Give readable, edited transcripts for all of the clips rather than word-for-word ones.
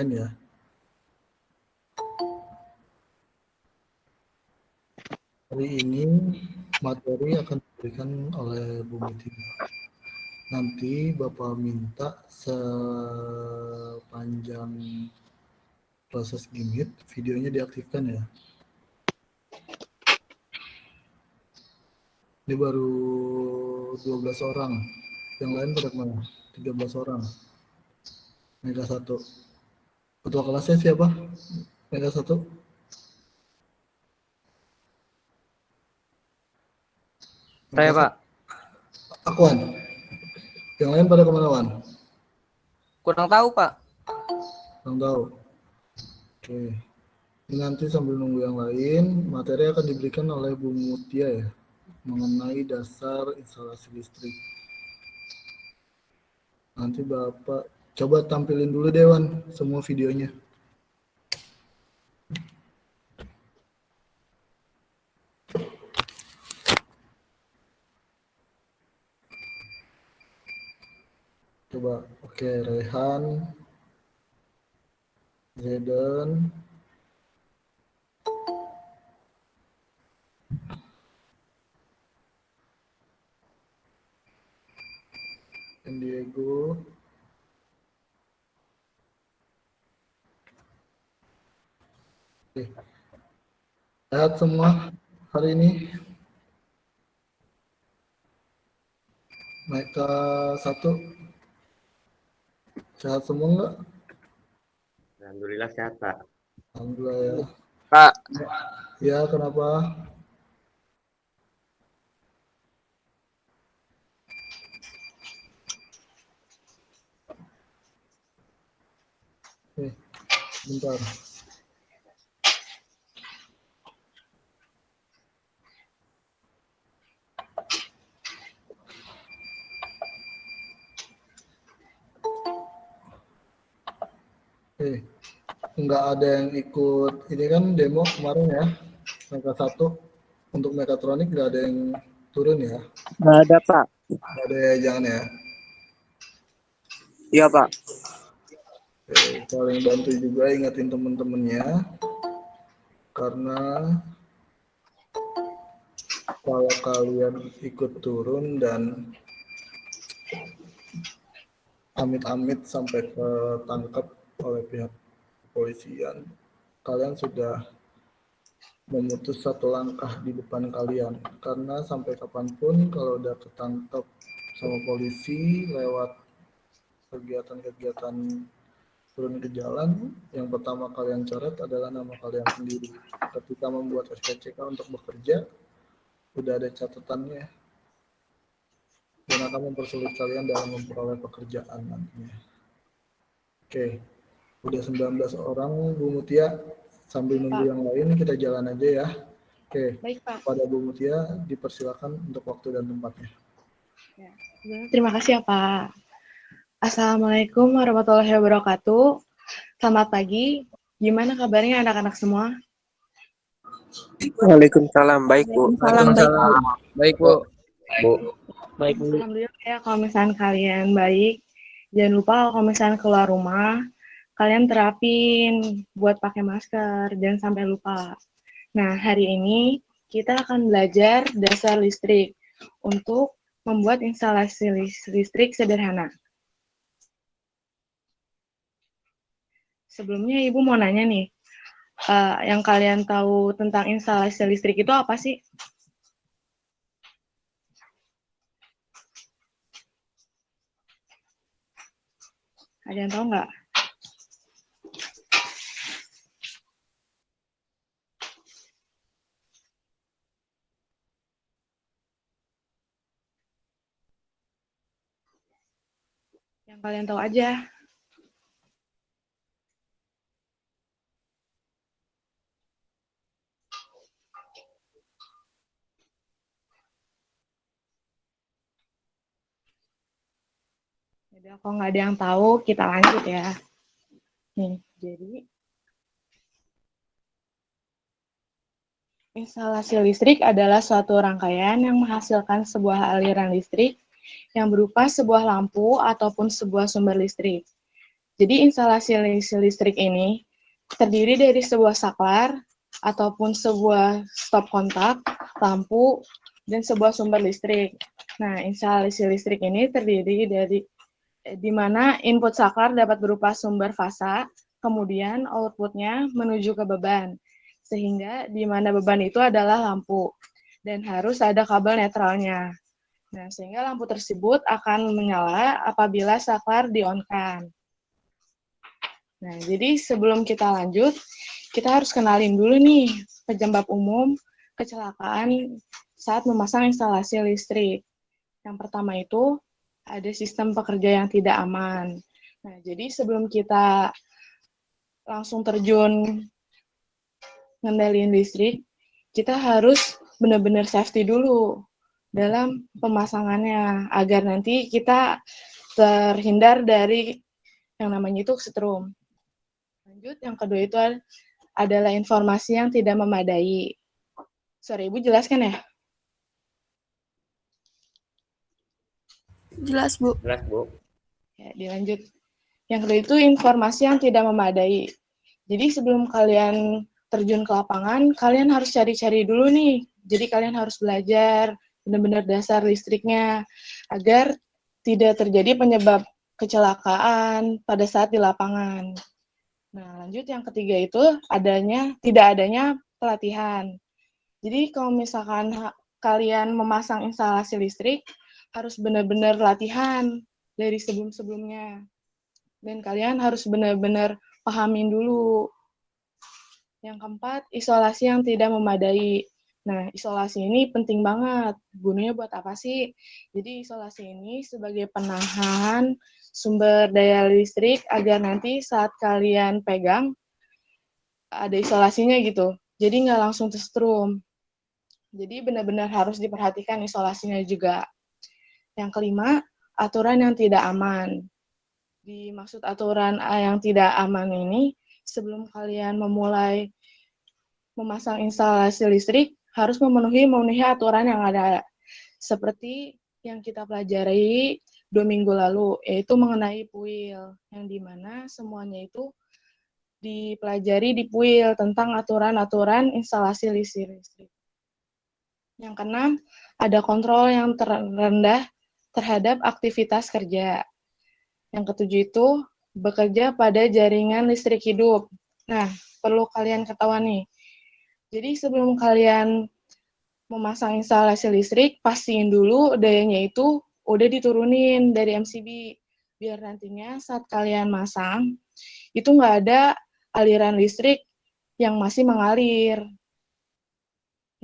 lain ya. Hari ini materi akan diberikan oleh Bu Mutia. Nanti Bapak minta sepanjang proses gimit videonya diaktifkan ya. Ini baru 12 orang. Yang lain pada kemana? 13 orang. Mega 1. Ketua kelasnya siapa? Mega 1. Saya, Pak. Akuan. Yang lain pada kemana, Wan? Kurang tahu, Pak. Kurang tahu. Oke. Ini nanti sambil nunggu yang lain, materi akan diberikan oleh Bu Mutia ya, mengenai dasar instalasi listrik. Nanti Bapak coba tampilin dulu deh, Wan, semua videonya. Coba, oke, Rehan, Zeden, Diego, oke. Sehat semua hari ini? Mereka 1, sehat semua enggak? Alhamdulillah sehat, Pak. Alhamdulillah ya. Pak. Ya, kenapa? Bentar. Nggak ada yang ikut ini kan demo kemarin ya, Mega 1 untuk mekatronik nggak ada yang turun ya? Nggak ada, Pak. Nggak ada ya, jangan ya. Iya, Pak. Saling bantu juga ingetin temen-temennya, karena kalau kalian ikut turun dan amit-amit sampai ketangkep oleh pihak kepolisian, kalian sudah memutus satu langkah di depan kalian, karena sampai kapanpun kalau udah ketangkep sama polisi lewat kegiatan-kegiatan turun ke jalan, yang pertama kalian coret adalah nama kalian sendiri. Ketika membuat SKCK untuk bekerja, udah ada catatannya dan akan mempersulit kalian dalam memperoleh pekerjaan nantinya. Oke, udah 19 orang Bu Mutia, sambil nunggu yang lain kita jalan aja ya. Oke, baik, Pak. pada Bu Mutia dipersilakan untuk waktu dan tempatnya. Ya. Terima kasih ya, Pak. Assalamualaikum warahmatullahi wabarakatuh. Selamat pagi. Gimana kabarnya anak-anak semua? Waalaikumsalam. Baik, Bu. Waalaikumsalam. Baik, Bu. Baik, Bu. Alhamdulillah ya, kalau misalnya kalian baik. Jangan lupa kalau misalnya keluar rumah, kalian terapin buat pakai masker. Jangan sampai lupa. Nah, hari ini kita akan belajar dasar listrik untuk membuat instalasi listrik sederhana. Sebelumnya Ibu mau nanya nih, yang kalian tahu tentang instalasi listrik itu apa sih? Ada yang tahu nggak? Yang kalian tahu aja. Jadi kalau nggak ada yang tahu, kita lanjut ya. Nih, jadi instalasi listrik adalah suatu rangkaian yang menghasilkan sebuah aliran listrik yang berupa sebuah lampu ataupun sebuah sumber listrik. Jadi instalasi listrik ini terdiri dari sebuah saklar ataupun sebuah stop kontak, lampu, dan sebuah sumber listrik. Nah, instalasi listrik ini terdiri dari di mana input saklar dapat berupa sumber fasa, kemudian outputnya menuju ke beban, sehingga di mana beban itu adalah lampu, dan harus ada kabel netralnya. Nah, sehingga lampu tersebut akan menyala apabila saklar di-on-kan. Nah, jadi sebelum kita lanjut, kita harus kenalin dulu nih penyebab umum kecelakaan saat memasang instalasi listrik. Yang pertama itu ada sistem pekerja yang tidak aman. Nah, jadi sebelum kita langsung terjun ngendaliin listrik, kita harus benar-benar safety dulu dalam pemasangannya agar nanti kita terhindar dari yang namanya itu setrum. Lanjut, yang kedua itu adalah informasi yang tidak memadai. Sorry, Ibu jelaskan ya? Jelas, Bu. Jelas, Bu. Ya, dilanjut. Yang kedua itu informasi yang tidak memadai. Jadi sebelum kalian terjun ke lapangan, kalian harus cari-cari dulu nih. Jadi kalian harus belajar benar-benar dasar listriknya agar tidak terjadi penyebab kecelakaan pada saat di lapangan. Nah, lanjut yang ketiga itu tidak adanya pelatihan. Jadi kalau misalkan kalian memasang instalasi listrik, harus benar-benar latihan dari sebelum-sebelumnya. Dan kalian harus benar-benar pahamin dulu. Yang keempat, isolasi yang tidak memadai. Nah, isolasi ini penting banget. Gunanya buat apa sih? Jadi isolasi ini sebagai penahan sumber daya listrik agar nanti saat kalian pegang, ada isolasinya gitu. Jadi nggak langsung tersetrum. Jadi benar-benar harus diperhatikan isolasinya juga. Yang kelima, aturan yang tidak aman. Dimaksud aturan yang tidak aman ini, sebelum kalian memulai memasang instalasi listrik, harus memenuhi aturan yang ada. Seperti yang kita pelajari 2 minggu lalu, yaitu mengenai PUIL, yang dimana semuanya itu dipelajari di PUIL tentang aturan-aturan instalasi listrik. Yang keenam, ada kontrol yang terendah terhadap aktivitas kerja. Yang ketujuh itu, bekerja pada jaringan listrik hidup. Nah, perlu kalian ketahui nih. Jadi sebelum kalian memasang instalasi listrik, pastiin dulu dayanya itu udah diturunin dari MCB. Biar nantinya saat kalian masang, itu nggak ada aliran listrik yang masih mengalir.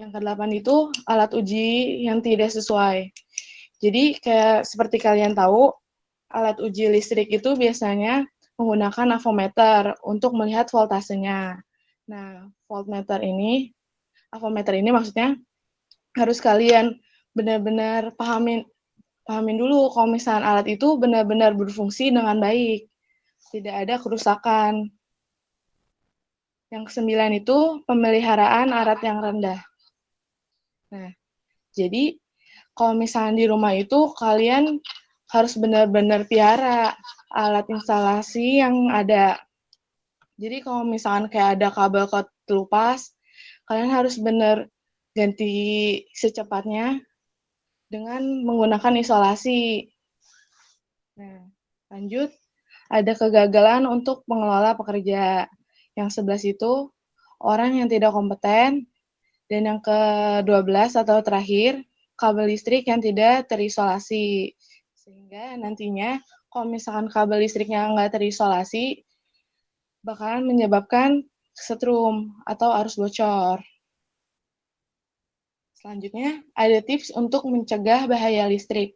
Yang kedelapan itu alat uji yang tidak sesuai. Jadi kayak seperti kalian tahu, alat uji listrik itu biasanya menggunakan avometer untuk melihat voltasenya. Nah, avometer ini maksudnya harus kalian benar-benar pahamin dulu kalau misalnya alat itu benar-benar berfungsi dengan baik. Tidak ada kerusakan. Yang kesembilan itu pemeliharaan alat yang rendah. Nah, jadi kalau misalnya di rumah itu kalian harus benar-benar piara alat instalasi yang ada. Jadi kalau misalkan kayak ada kabel kelupas, kalian harus benar ganti secepatnya dengan menggunakan isolasi. Nah, lanjut, ada kegagalan untuk mengelola pekerja. Yang 11 itu orang yang tidak kompeten, dan yang ke-12 atau terakhir, kabel listrik yang tidak terisolasi. Sehingga nantinya kalau misalkan kabel listriknya nggak terisolasi, bakalan menyebabkan setrum atau arus bocor. Selanjutnya, ada tips untuk mencegah bahaya listrik.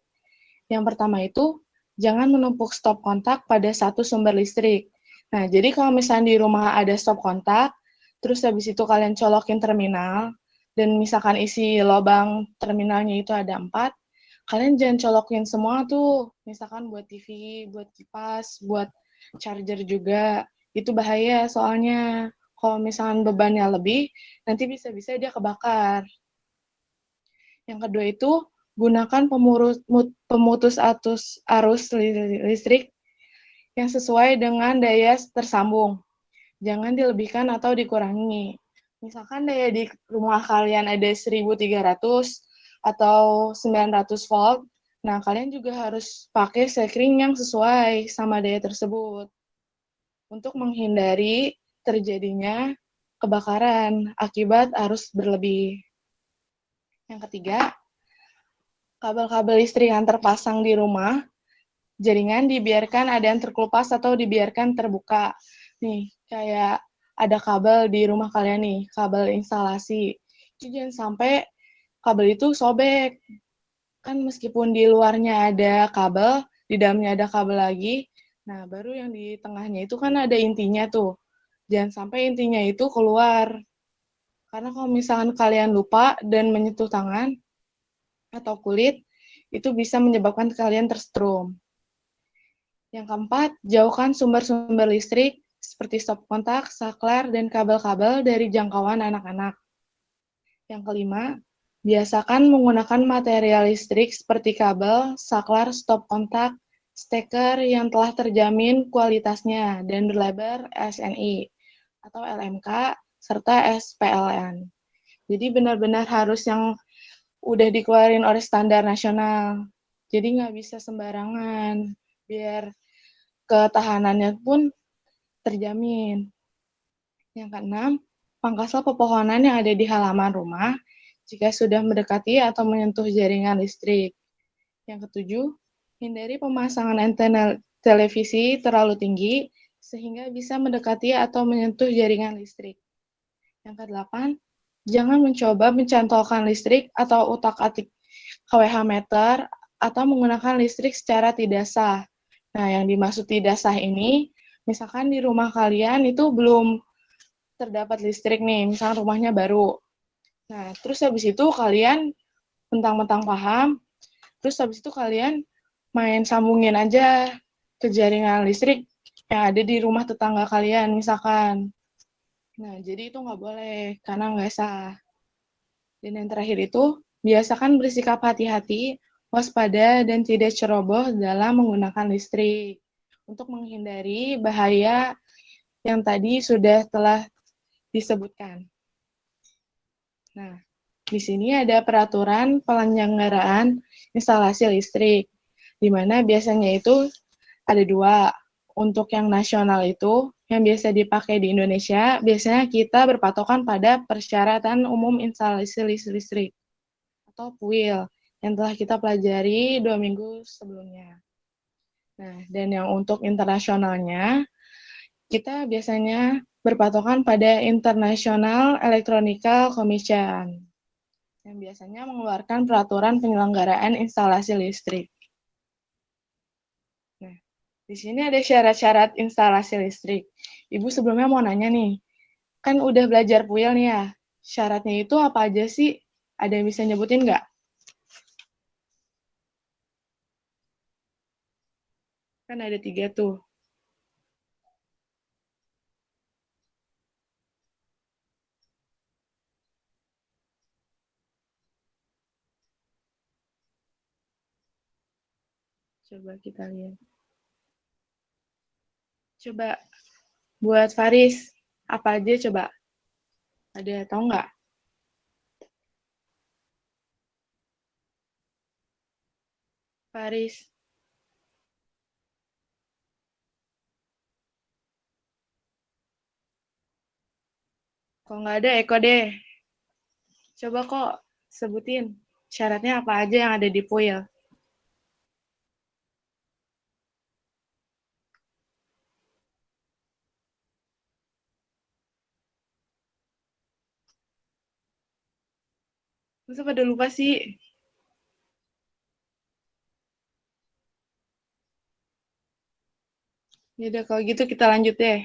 Yang pertama itu, jangan menumpuk stop kontak pada satu sumber listrik. Nah, jadi kalau misalnya di rumah ada stop kontak, terus habis itu kalian colokin terminal, dan misalkan isi lubang terminalnya itu ada 4, kalian jangan colokin semua tuh, misalkan buat TV, buat kipas, buat charger juga, itu bahaya soalnya. Kalau misalkan bebannya lebih, nanti bisa-bisa dia kebakar. Yang kedua itu, gunakan pemutus arus listrik yang sesuai dengan daya tersambung. Jangan dilebihkan atau dikurangi. Misalkan daya di rumah kalian ada 1300 atau 900 volt, nah kalian juga harus pakai sekring yang sesuai sama daya tersebut untuk menghindari terjadinya kebakaran akibat arus berlebih. Yang ketiga, kabel-kabel listrik yang terpasang di rumah, jaringan dibiarkan ada yang terkelupas atau dibiarkan terbuka. Nih, kayak ada kabel di rumah kalian nih, kabel instalasi. Itu jangan sampai kabel itu sobek. Kan meskipun di luarnya ada kabel, di dalamnya ada kabel lagi, nah baru yang di tengahnya itu kan ada intinya tuh. Jangan sampai intinya itu keluar. Karena kalau misalkan kalian lupa dan menyentuh tangan atau kulit, itu bisa menyebabkan kalian tersetrum. Yang keempat, jauhkan sumber-sumber listrik seperti stop kontak, saklar, dan kabel-kabel dari jangkauan anak-anak. Yang kelima, biasakan menggunakan material listrik seperti kabel, saklar, stop kontak, steker yang telah terjamin kualitasnya dan berlabel SNI atau LMK serta SPLN. Jadi benar-benar harus yang udah dikeluarin oleh standar nasional. Jadi nggak bisa sembarangan, biar ketahanannya pun terjamin. Yang keenam, pangkaslah pepohonan yang ada di halaman rumah jika sudah mendekati atau menyentuh jaringan listrik. Yang ketujuh, hindari pemasangan antena televisi terlalu tinggi sehingga bisa mendekati atau menyentuh jaringan listrik. Yang kedelapan, jangan mencoba mencantolkan listrik atau utak-atik kWh meter atau menggunakan listrik secara tidak sah. Nah, yang dimaksud tidak sah ini, misalkan di rumah kalian itu belum terdapat listrik nih, misalkan rumahnya baru. Nah, terus habis itu kalian mentang-mentang paham, terus habis itu kalian main sambungin aja ke jaringan listrik yang ada di rumah tetangga kalian, misalkan. Nah, jadi itu nggak boleh, karena nggak sah. Dan yang terakhir itu, biasakan bersikap hati-hati, waspada, dan tidak ceroboh dalam menggunakan listrik untuk menghindari bahaya yang tadi telah disebutkan. Nah, di sini ada peraturan penyelenggaraan instalasi listrik, di mana biasanya itu ada dua. Untuk yang nasional itu, yang biasa dipakai di Indonesia, biasanya kita berpatokan pada Persyaratan Umum Instalasi Listrik atau PUIL yang telah kita pelajari 2 minggu sebelumnya. Nah, dan yang untuk internasionalnya, kita biasanya berpatokan pada International Electronical Commission yang biasanya mengeluarkan peraturan penyelenggaraan instalasi listrik. Nah, di sini ada syarat-syarat instalasi listrik. Ibu sebelumnya mau nanya nih, kan udah belajar PUIL nih ya, syaratnya itu apa aja sih? Ada yang bisa nyebutin nggak? Kan ada 3 tuh. Coba kita lihat. Coba buat Faris, apa aja coba? Ada tahu nggak? Faris. Kalau nggak ada, Eko deh. Coba kok sebutin syaratnya apa aja yang ada di PUIL. Masa pada lupa sih? Yaudah, kalau gitu kita lanjut deh.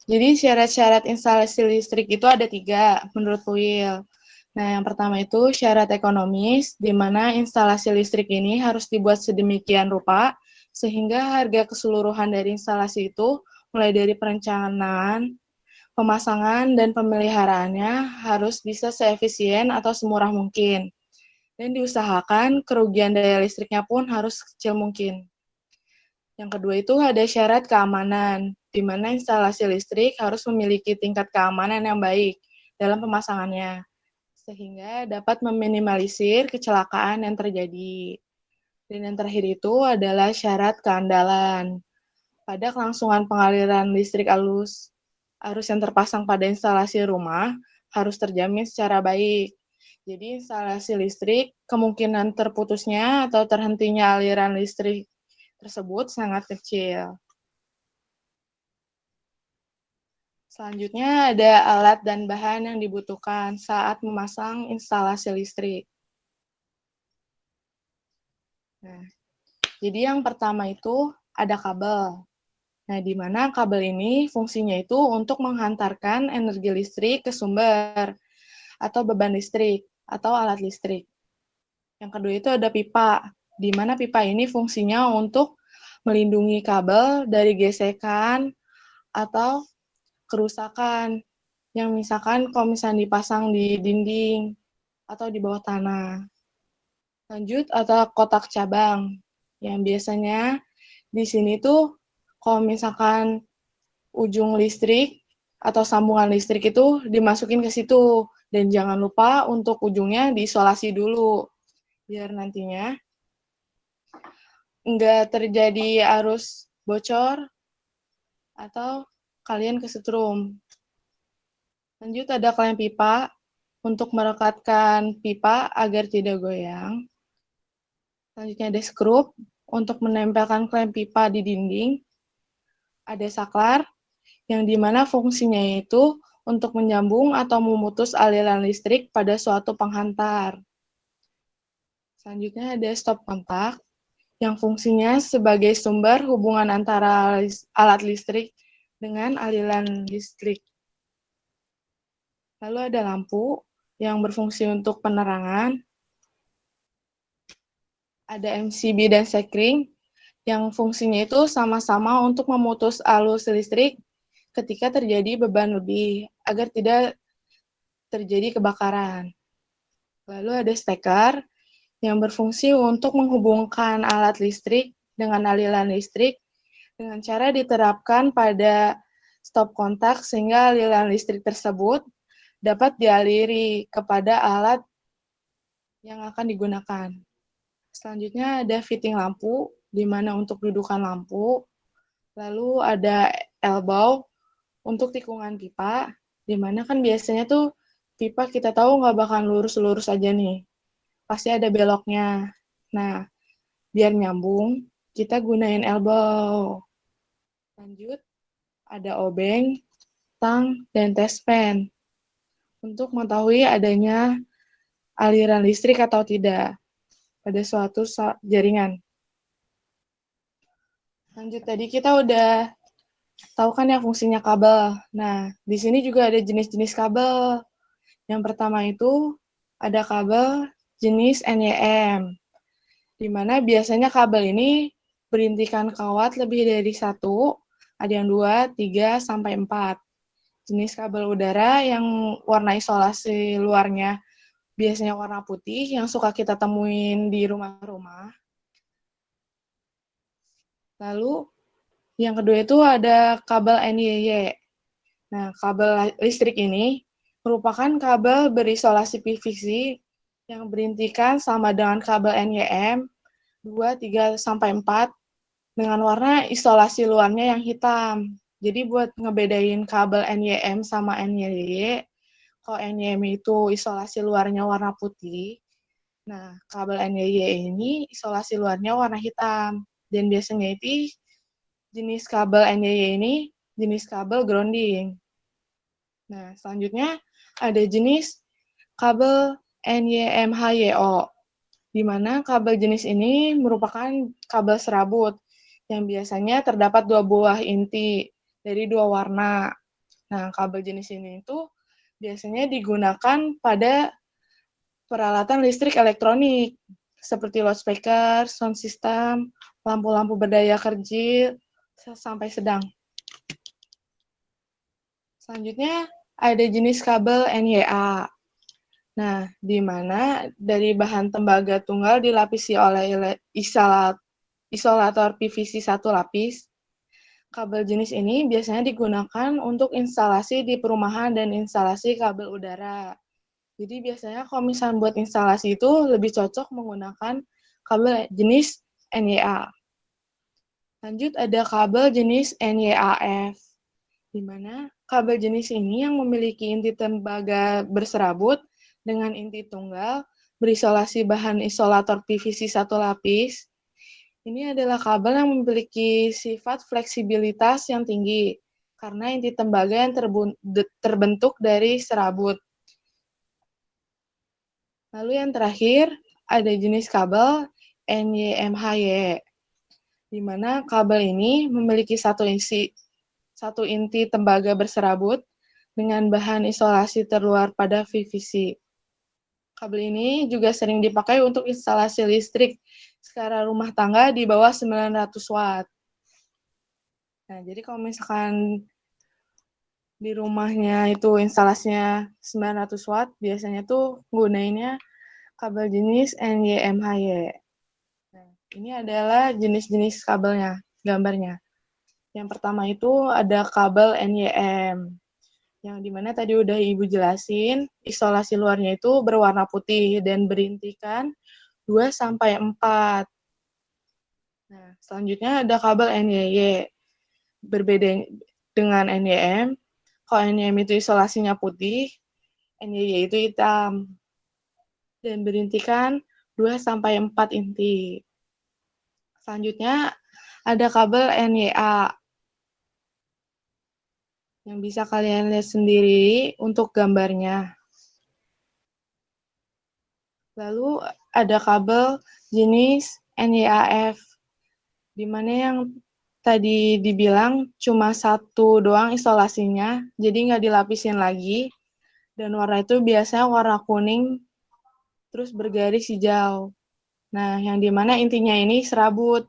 Jadi syarat-syarat instalasi listrik itu ada 3 menurut PUIL. Nah, yang pertama itu syarat ekonomis, di mana instalasi listrik ini harus dibuat sedemikian rupa, sehingga harga keseluruhan dari instalasi itu, mulai dari perencanaan, pemasangan, dan pemeliharaannya harus bisa seefisien atau semurah mungkin. Dan diusahakan kerugian daya listriknya pun harus kecil mungkin. Yang kedua itu ada syarat keamanan, di mana instalasi listrik harus memiliki tingkat keamanan yang baik dalam pemasangannya, sehingga dapat meminimalisir kecelakaan yang terjadi. Dan yang terakhir itu adalah syarat keandalan. Pada kelangsungan pengaliran listrik arus yang terpasang pada instalasi rumah harus terjamin secara baik. Jadi instalasi listrik, kemungkinan terputusnya atau terhentinya aliran listrik tersebut sangat kecil. Selanjutnya ada alat dan bahan yang dibutuhkan saat memasang instalasi listrik. Nah, jadi yang pertama itu ada kabel. Nah, di mana kabel ini fungsinya itu untuk menghantarkan energi listrik ke sumber atau beban listrik atau alat listrik. Yang kedua itu ada pipa, di mana pipa ini fungsinya untuk melindungi kabel dari gesekan atau kerusakan yang misalkan kalau misalnya dipasang di dinding atau di bawah tanah. Lanjut ada kotak cabang, yang biasanya di sini tuh kalau misalkan ujung listrik atau sambungan listrik itu dimasukin ke situ. Dan jangan lupa untuk ujungnya diisolasi dulu, biar nantinya nggak terjadi arus bocor atau kalian kesetrum. Lanjut ada klem pipa untuk merekatkan pipa agar tidak goyang. Selanjutnya ada skrup untuk menempelkan klem pipa di dinding. Ada saklar yang dimana fungsinya itu untuk menyambung atau memutus aliran listrik pada suatu penghantar. Selanjutnya ada stop kontak yang fungsinya sebagai sumber hubungan antara alat listrik dengan aliran listrik. Lalu ada lampu yang berfungsi untuk penerangan. Ada MCB dan sekring yang fungsinya itu sama-sama untuk memutus arus listrik ketika terjadi beban lebih agar tidak terjadi kebakaran. Lalu ada steker yang berfungsi untuk menghubungkan alat listrik dengan aliran listrik dengan cara diterapkan pada stop kontak sehingga aliran listrik tersebut dapat dialiri kepada alat yang akan digunakan. Selanjutnya ada fitting lampu, di mana untuk dudukan lampu. Lalu ada elbow untuk tikungan pipa, di mana kan biasanya tuh pipa kita tahu nggak bakal lurus-lurus aja nih. Pasti ada beloknya. Nah, biar nyambung, kita gunain elbow. Lanjut, ada obeng, tang, dan test pen untuk mengetahui adanya aliran listrik atau tidak pada suatu jaringan. Lanjut, tadi kita udah tahu kan ya fungsinya kabel. Nah, di sini juga ada jenis-jenis kabel. Yang pertama itu ada kabel jenis NYM, di mana biasanya kabel ini berintikan kawat lebih dari 1, ada yang 2, 3, sampai 4. Jenis kabel udara yang warna isolasi luarnya biasanya warna putih, yang suka kita temuin di rumah-rumah. Lalu, yang kedua itu ada kabel NYY. Nah, kabel listrik ini merupakan kabel berisolasi PVC yang berintikan sama dengan kabel NYM 2, 3, sampai 4 dengan warna isolasi luarnya yang hitam. Jadi buat ngebedain kabel NYM sama NYY, kalau NYM itu isolasi luarnya warna putih, nah kabel NYY ini isolasi luarnya warna hitam. Dan biasanya itu jenis kabel NYY ini jenis kabel grounding. Nah, selanjutnya ada jenis kabel NYMHYO, di mana kabel jenis ini merupakan kabel serabut yang biasanya terdapat 2 buah inti dari 2 warna. Nah, kabel jenis ini itu biasanya digunakan pada peralatan listrik elektronik seperti loudspeaker, sound system, lampu-lampu berdaya kecil sampai sedang. Selanjutnya ada jenis kabel NYA. Nah, di mana dari bahan tembaga tunggal dilapisi oleh isolator PVC satu lapis. Kabel jenis ini biasanya digunakan untuk instalasi di perumahan dan instalasi kabel udara. Jadi biasanya kalau misalnya buat instalasi itu lebih cocok menggunakan kabel jenis NYA. Lanjut ada kabel jenis NYAF, di mana kabel jenis ini yang memiliki inti tembaga berserabut dengan inti tunggal berisolasi bahan isolator PVC satu lapis. Ini adalah kabel yang memiliki sifat fleksibilitas yang tinggi karena inti tembaga yang terbentuk dari serabut. Lalu yang terakhir ada jenis kabel NYMHY, di mana kabel ini memiliki satu inti tembaga berserabut dengan bahan isolasi terluar pada PVC. Kabel ini juga sering dipakai untuk instalasi listrik skala rumah tangga di bawah 900 watt. Nah, jadi kalau misalkan di rumahnya itu instalasinya 900 watt, biasanya tuh gunainnya kabel jenis NYMHY. Nah, ini adalah jenis-jenis kabelnya, gambarnya. Yang pertama itu ada kabel NYM, yang dimana tadi udah Ibu jelasin, isolasi luarnya itu berwarna putih dan berintikan 2-4. Nah, selanjutnya ada kabel NYY. Berbeda dengan NYM, kalau NYM itu isolasinya putih, NYY itu hitam. Dan berintikan 2-4 inti. Selanjutnya ada kabel NYA, yang bisa kalian lihat sendiri untuk gambarnya. Lalu ada kabel jenis NYAF, di mana yang tadi dibilang cuma satu doang isolasinya, jadi nggak dilapisin lagi, dan warna itu biasanya warna kuning, terus bergaris hijau. Nah, yang dimana intinya ini serabut.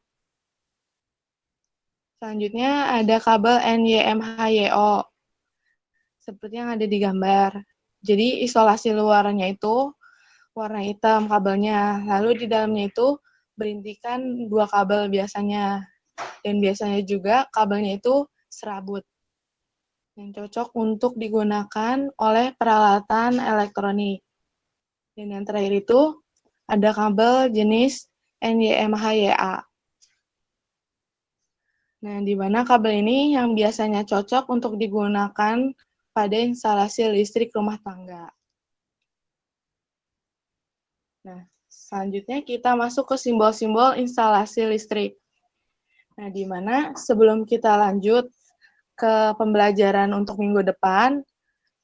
Selanjutnya ada kabel NYMHYO, seperti yang ada di gambar. Jadi isolasi luarnya itu warna hitam kabelnya, lalu di dalamnya itu berintikan 2 kabel biasanya. Dan biasanya juga kabelnya itu serabut, yang cocok untuk digunakan oleh peralatan elektronik. Dan yang terakhir itu ada kabel jenis NYMHYA. Nah, di mana kabel ini yang biasanya cocok untuk digunakan pada instalasi listrik rumah tangga. Nah, selanjutnya kita masuk ke simbol-simbol instalasi listrik. Nah, di mana sebelum kita lanjut ke pembelajaran untuk minggu depan,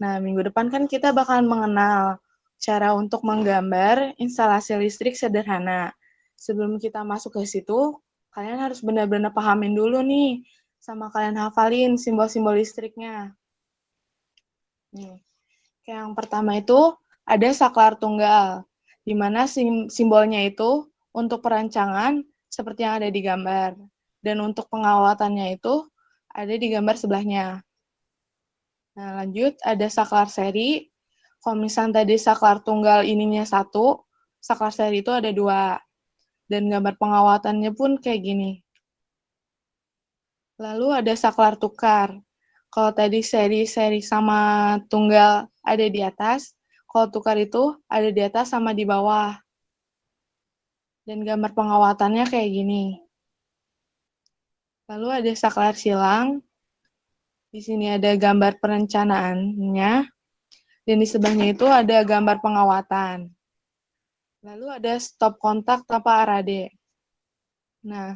nah minggu depan kan kita bakalan mengenal cara untuk menggambar instalasi listrik sederhana. Sebelum kita masuk ke situ, kalian harus benar-benar pahamin dulu nih, sama kalian hafalin simbol-simbol listriknya. Nih, yang pertama itu ada saklar tunggal, di mana simbolnya itu untuk perancangan seperti yang ada di gambar, dan untuk pengawatannya itu ada di gambar sebelahnya. Nah, lanjut ada saklar seri. Kalau misalnya tadi saklar tunggal ininya 1, saklar seri itu ada 2. Dan gambar pengawatannya pun kayak gini. Lalu ada saklar tukar. Kalau tadi seri-seri sama tunggal ada di atas, kalau tukar itu ada di atas sama di bawah. Dan gambar pengawatannya kayak gini. Lalu ada saklar silang. Di sini ada gambar perencanaannya. Dan di sebelahnya itu ada gambar pengawatan. Lalu ada stop kontak tanpa arade. Nah,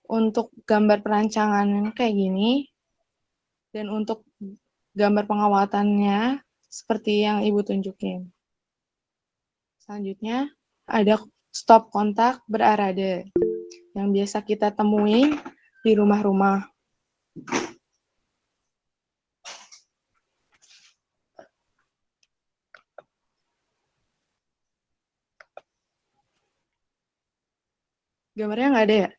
untuk gambar perancangan kayak gini, dan untuk gambar pengawatannya seperti yang Ibu tunjukin. Selanjutnya, ada stop kontak berarade, yang biasa kita temui di rumah-rumah. Gambarnya nggak ada ya?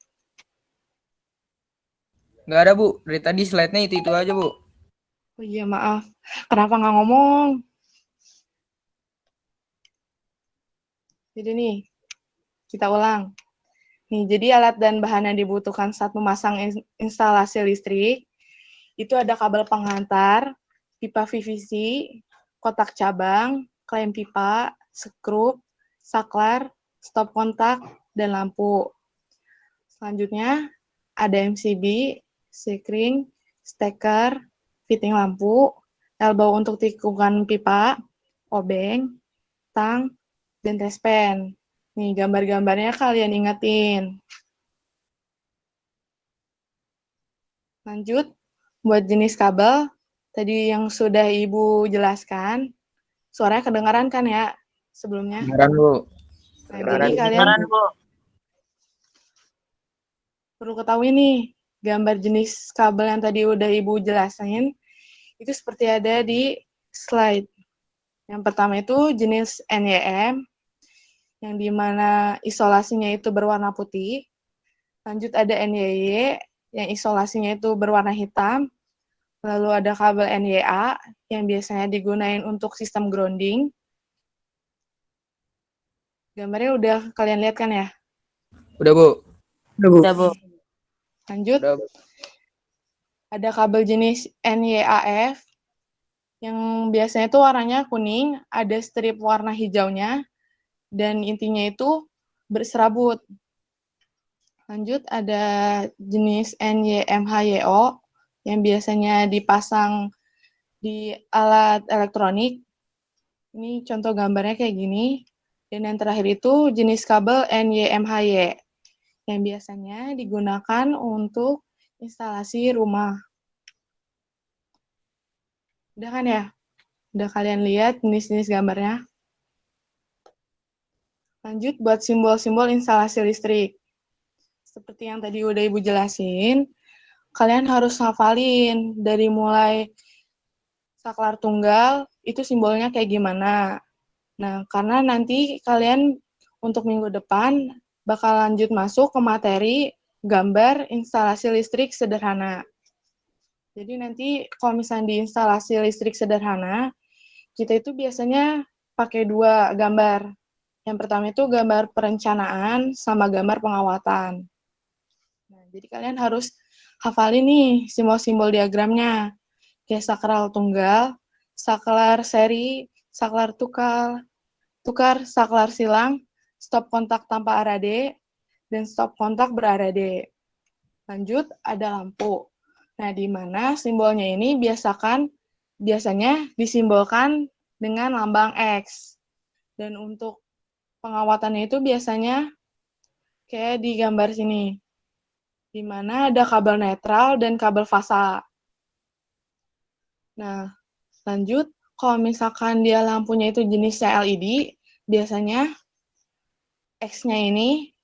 Nggak ada, Bu. Dari tadi slide-nya itu aja, Bu. Oh iya, maaf. Kenapa nggak ngomong? Jadi nih, kita ulang. Nih, jadi alat dan bahan yang dibutuhkan saat memasang instalasi listrik, itu ada kabel penghantar, pipa PVC, kotak cabang, klem pipa, skrup, saklar, stop kontak, dan lampu. Selanjutnya, ada MCB, sekring, steker, fitting lampu, elbow untuk tikungan pipa, obeng, tang, dan tespen. Nih, gambar-gambarnya kalian ingetin. Lanjut, buat jenis kabel, tadi yang sudah Ibu jelaskan, suaranya kedengaran kan ya sebelumnya? Beneran, Bu. Nah, jadi kalian perlu ketahui nih, gambar jenis kabel yang tadi udah Ibu jelasin, itu seperti ada di slide. Yang pertama itu jenis NYM, yang dimana isolasinya itu berwarna putih. Lanjut ada NYY, yang isolasinya itu berwarna hitam. Lalu ada kabel NYA, yang biasanya digunain untuk sistem grounding. Gambarnya udah kalian lihat kan ya? Udah, Bu. Udah, Bu. Lanjut, Udah, Bu. ada kabel jenis NYAF, yang biasanya itu warnanya kuning, ada strip warna hijaunya, dan intinya itu berserabut. Lanjut, ada jenis NYMHYO, yang biasanya dipasang di alat elektronik. Ini contoh gambarnya kayak gini. Dan yang terakhir itu jenis kabel NYMHY, yang biasanya digunakan untuk instalasi rumah. Udah kan ya? Udah kalian lihat jenis-jenis gambarnya? Lanjut buat simbol-simbol instalasi listrik. Seperti yang tadi udah Ibu jelasin, kalian harus hafalin dari mulai saklar tunggal, itu simbolnya kayak gimana. Nah, karena nanti kalian untuk minggu depan bakal lanjut masuk ke materi gambar instalasi listrik sederhana. Jadi nanti kalau misalnya di instalasi listrik sederhana, kita itu biasanya pakai dua gambar. Yang pertama itu gambar perencanaan sama gambar pengawatan. Nah, jadi kalian harus hafalin nih simbol-simbol diagramnya. Kayak sakral tunggal, saklar seri, saklar tukar, saklar silang, stop kontak tanpa arade, dan stop kontak berarade. Lanjut, ada lampu. Nah, di mana simbolnya ini biasanya disimbolkan dengan lambang X. Dan untuk pengawatannya itu biasanya kayak di gambar sini, di mana ada kabel netral dan kabel fasa. Nah, lanjut, kalau misalkan dia lampunya itu jenisnya LED, biasanya X-nya ini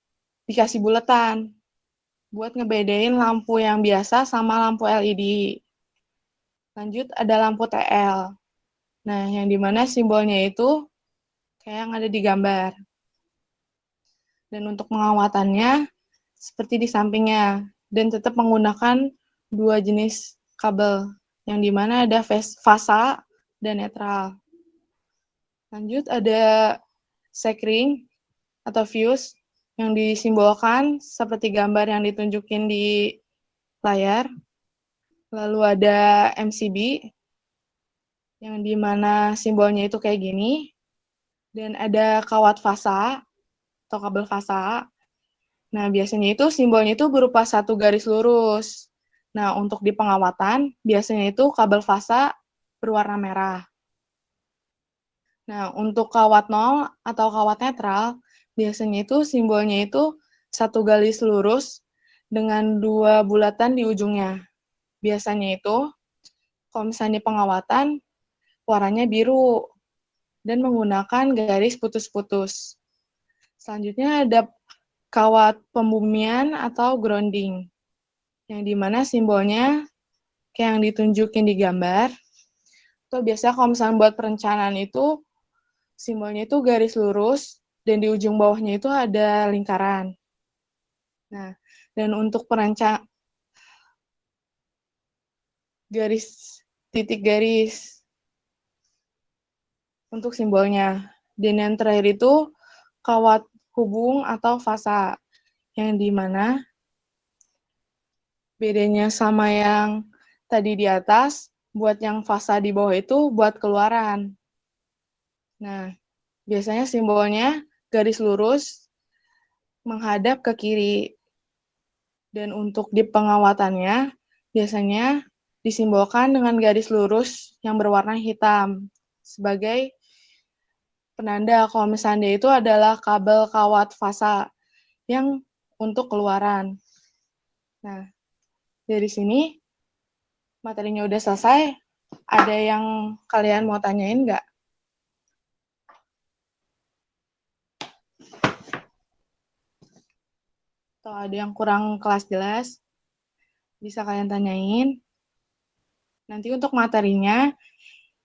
dikasih buletan buat ngebedain lampu yang biasa sama lampu LED. Lanjut, ada lampu TL. Nah, yang dimana simbolnya itu kayak yang ada di gambar. Dan untuk pengawatannya, seperti di sampingnya, dan tetap menggunakan dua jenis kabel, yang dimana ada fasa dan netral. Lanjut, ada sekring atau fuse, yang disimbolkan seperti gambar yang ditunjukin di layar. Lalu ada MCB, yang dimana simbolnya itu kayak gini. Dan ada kawat fasa, atau kabel fasa. Nah, biasanya itu simbolnya itu berupa satu garis lurus. Nah, untuk di pengawatan, biasanya itu kabel fasa berwarna merah. Nah, untuk kawat nol atau kawat netral, biasanya itu simbolnya itu satu garis lurus dengan dua bulatan di ujungnya. Biasanya itu, kalau misalnya di pengawatan, warnanya biru dan menggunakan garis putus-putus. Selanjutnya ada kawat pembumian atau grounding, yang dimana simbolnya kayak yang ditunjukin di gambar. Atau biasanya kalau misalnya buat perencanaan itu, simbolnya itu garis lurus, dan di ujung bawahnya itu ada lingkaran. Nah, dan untuk titik garis untuk simbolnya. Dan yang terakhir itu, kawat hubung atau fasa, yang dimana bedanya sama yang tadi di atas, buat yang fasa di bawah itu buat keluaran. Nah, biasanya simbolnya garis lurus menghadap ke kiri. Dan untuk di pengawatannya, biasanya disimbolkan dengan garis lurus yang berwarna hitam sebagai penanda kalau misalnya itu adalah kabel kawat fasa yang untuk keluaran. Nah, dari sini materinya udah selesai. Ada yang kalian mau tanyain nggak? Atau ada yang kurang kelas jelas? Bisa kalian tanyain. Nanti untuk materinya,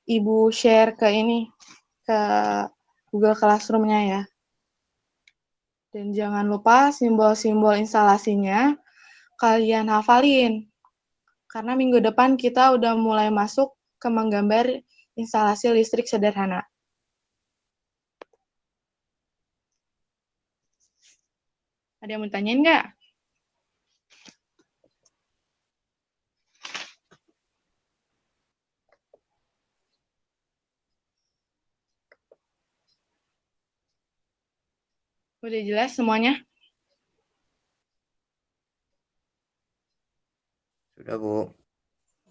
Ibu share ke ini, ke Google Classroom-nya ya. Dan jangan lupa simbol-simbol instalasinya kalian hafalin. Karena minggu depan kita udah mulai masuk ke menggambar instalasi listrik sederhana. Ada yang mau tanyain nggak? Udah jelas semuanya? Sudah, Bu.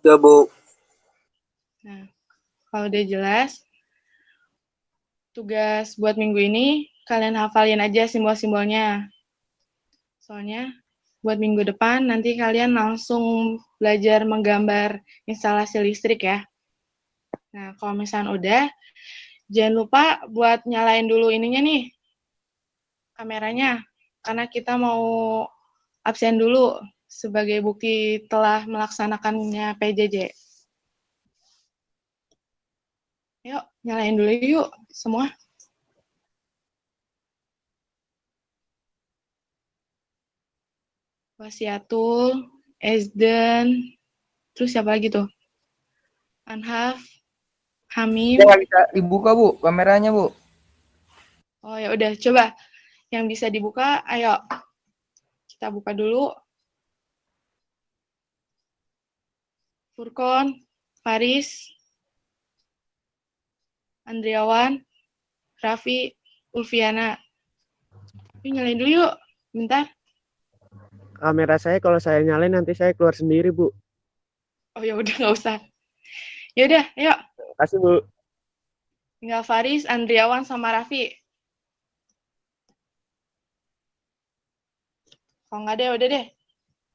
Udah, Bu. Nah, kalau udah jelas, tugas buat minggu ini, kalian hafalin aja simbol-simbolnya. Soalnya, buat minggu depan, nanti kalian langsung belajar menggambar instalasi listrik ya. Nah, kalau misalnya udah, jangan lupa buat nyalain dulu ininya nih, kameranya. Karena kita mau absen dulu sebagai bukti telah melaksanakannya PJJ. Yuk, nyalain dulu yuk semua. Wasiatul, Ezden, terus siapa lagi tuh? Anhaf, Hamim. Nggak bisa dibuka, Bu, kameranya, Bu. Oh ya udah, coba yang bisa dibuka, ayo kita buka dulu. Furkon, Faris, Andriawan, Raffi, Ulfiana. Yuk nyalain dulu yuk, bentar. Kamera saya kalau saya nyalain nanti saya keluar sendiri, Bu. Oh ya udah nggak usah. Ya udah, ayo. Kasih, Bu. Tinggal Faris, Andriawan, sama Raffi. Kalau nggak deh, udah deh.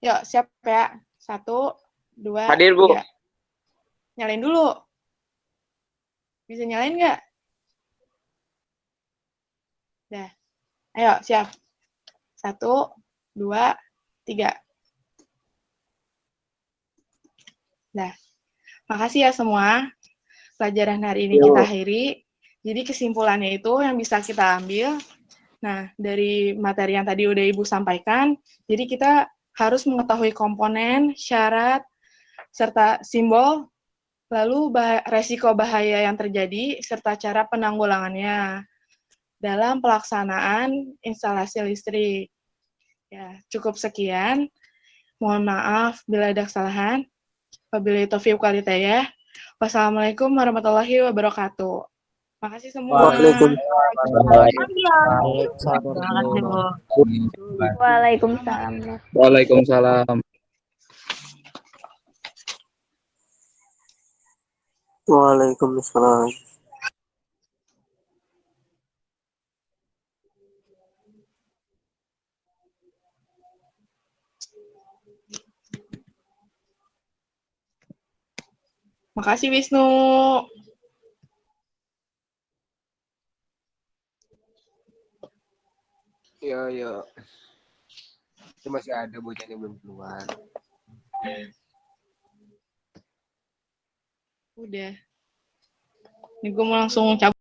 Yuk, siap ya. 1, 2, Hadir, Bu. 3. Nyalain dulu. Bisa nyalain nggak? Dah. Ayo, siap. 1, 2, 3. Dah. Makasih ya semua. Pelajaran hari ini kita akhiri. Jadi kesimpulannya itu yang bisa kita ambil. Nah, dari materi yang tadi udah Ibu sampaikan, jadi kita harus mengetahui komponen, syarat, serta simbol, lalu resiko bahaya yang terjadi, serta cara penanggulangannya dalam pelaksanaan instalasi listrik. Ya, cukup sekian. Mohon maaf bila ada kesalahan. Wabillahi taufiq wal hidayah. Wassalamualaikum warahmatullahi wabarakatuh. Makasih semua. Waalaikumsalam. Waalaikumsalam. Waalaikumsalam. Makasih Wisnu. Yo. Itu masih ada bocahnya belum keluar. Udah. Ini gue mau langsung cabut.